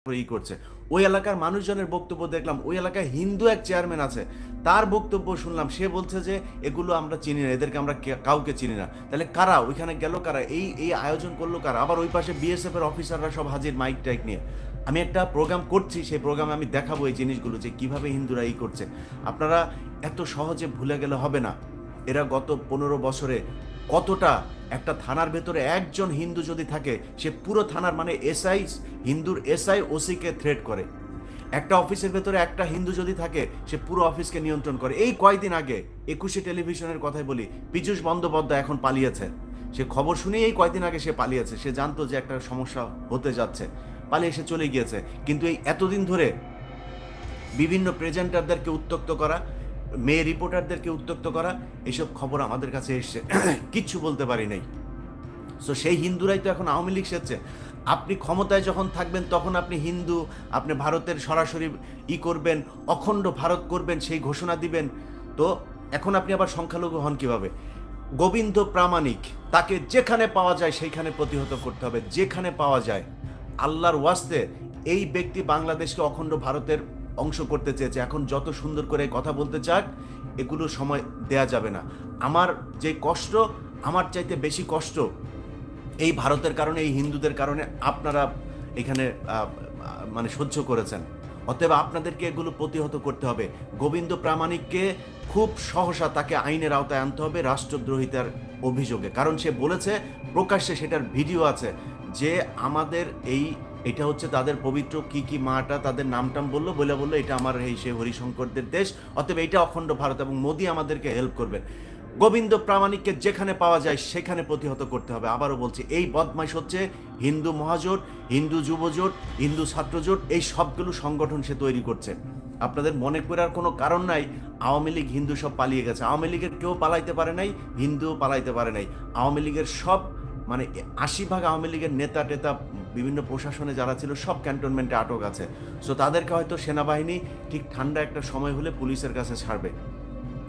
ই করছে। ওই এলাকার মানুষজনের বক্তব্য দেখলাম, ওই এলাকায় হিন্দু এক চেয়ারম্যান আছে, তার বক্তব্য শুনলাম, সে বলছে যে এগুলো আমরা চিনি না, এদেরকে আমরা কাউকে চিনি না। তাহলে কারা ওইখানে গেল, কারা এই এই আয়োজন করলো কারা? আবার ওই পাশে বিএসএফ এর অফিসাররা সব হাজির মাইক টাইক নিয়ে। আমি একটা প্রোগ্রাম করছি, সেই প্রোগ্রামে আমি দেখাবো এই জিনিসগুলো যে কিভাবে হিন্দুরা ই করছে। আপনারা এত সহজে ভুলে গেলে হবে না। এরা গত 15 বছরে কতটা, একটা থানার ভেতরে একজন হিন্দু যদি থাকে, সে পুরো থানার মানে এসআই, হিন্দুর এসআই ওসিকে থ্রেট করে। একটা অফিসের ভেতরে একটা হিন্দু যদি থাকে, সে পুরো অফিসকে নিয়ন্ত্রণ করে। এই কয়েকদিন আগে 21 টেলিভিশনের কথাই বলি, পীযূষ বন্দ্যোপাধ্যায় এখন পালিয়েছে। সে খবর শুনেই এই কয়েকদিন আগে সে পালিয়েছে। সে জানতো যে একটা সমস্যা হতে যাচ্ছে, পালিয়ে সে চলে গিয়েছে। কিন্তু এই এতদিন ধরে বিভিন্ন প্রেজেন্টারদেরকে উত্ত্যক্ত করা, মেয়ে রিপোর্টারদেরকে উত্ত্যক্ত করা, এইসব খবর আমাদের কাছে এসছে, কিচ্ছু বলতে পারি নাই। সো সেই হিন্দুরাই তো এখন আওয়ামী লীগ সেচ্ছে। আপনি ক্ষমতায় যখন থাকবেন তখন আপনি হিন্দু, আপনি ভারতের সরাসরি করবেন, অখণ্ড ভারত করবেন, সেই ঘোষণা দিবেন। তো এখন আপনি আবার সংখ্যালঘু হন কিভাবে? গোবিন্দ প্রামাণিক, তাকে যেখানে পাওয়া যায় সেইখানে প্রতিহত করতে হবে, যেখানে পাওয়া যায়। আল্লাহর ওয়াস্তে এই ব্যক্তি বাংলাদেশকে অখণ্ড ভারতের অংশ করতে চেয়েছে। এখন যত সুন্দর করে কথা বলতে চাক, এগুলো সময় দেয়া যাবে না। আমার যে কষ্ট, আমার চাইতে বেশি কষ্ট এই ভারতের কারণে, এই হিন্দুদের কারণে আপনারা এখানে মানে সহ্য করেছেন। অতএব আপনাদেরকে এগুলো প্রতিহত করতে হবে। গোবিন্দ প্রামাণিককে খুব সহসা তাকে আইনের আওতায় আনতে হবে রাষ্ট্রদ্রোহিতার অভিযোগে। কারণ সে বলেছে প্রকাশ্যে, সেটার ভিডিও আছে, যে আমাদের এটা হচ্ছে তাদের পবিত্র কি মাটা, তাদের নামটাম বললো, বললো এটা আমার সে হরিশঙ্করদের দেশ, অতএব এটা অখণ্ড ভারত এবং মোদি আমাদেরকে হেল্প করবেন। গোবিন্দ প্রামাণিককে যেখানে পাওয়া যায় সেখানে প্রতিহত করতে হবে। আবারও বলছি, এই বদমাইশ হচ্ছে হিন্দু মহাজোট, হিন্দু যুবজোট, হিন্দু ছাত্রজোট, এই সবগুলো সংগঠন সে তৈরি করছে। আপনাদের মনে করার কোনো কারণ নাই আওয়ামী লীগ হিন্দু সব পালিয়ে গেছে। আওয়ামী লীগের কেউ পালাইতে পারে নাই, হিন্দুও পালাইতে পারে নাই। আওয়ামী লীগের সব মানে 80% আওয়ামী লীগের নেতা টেতা, বিভিন্ন প্রশাসনে যারা ছিল, সব ক্যান্টনমেন্টে আটক আছে। সো তাদেরকে হয়তো সেনাবাহিনী ঠিক ঠান্ডা একটা সময় হলে পুলিশের কাছে ছাড়বে।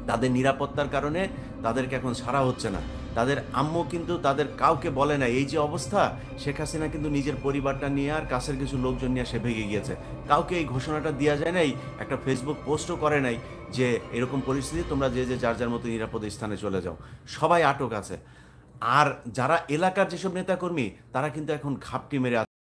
তাদের নিরাপত্তার কারণে তাদেরকে এখন ছাড়া হচ্ছে না। তাদের আম্মু কিন্তু তাদের কাউকে বলে না এই যে অবস্থা। শেখ হাসিনা কিন্তু নিজের পরিবারটা নিয়ে আর কাছের কিছু লোকজন নিয়ে সে ভেগে গিয়েছে। কাউকে এই ঘোষণাটা দেওয়া যায় নাই, একটা ফেসবুক পোস্টও করে নাই যে এরকম পরিস্থিতি, তোমরা যে যে যার যার মতো নিরাপদ স্থানে চলে যাও। সবাই আটক আছে। আর যারা এলাকার যেসব নেতাকর্মী, তারা কিন্তু এখন ঘাপটি মেরে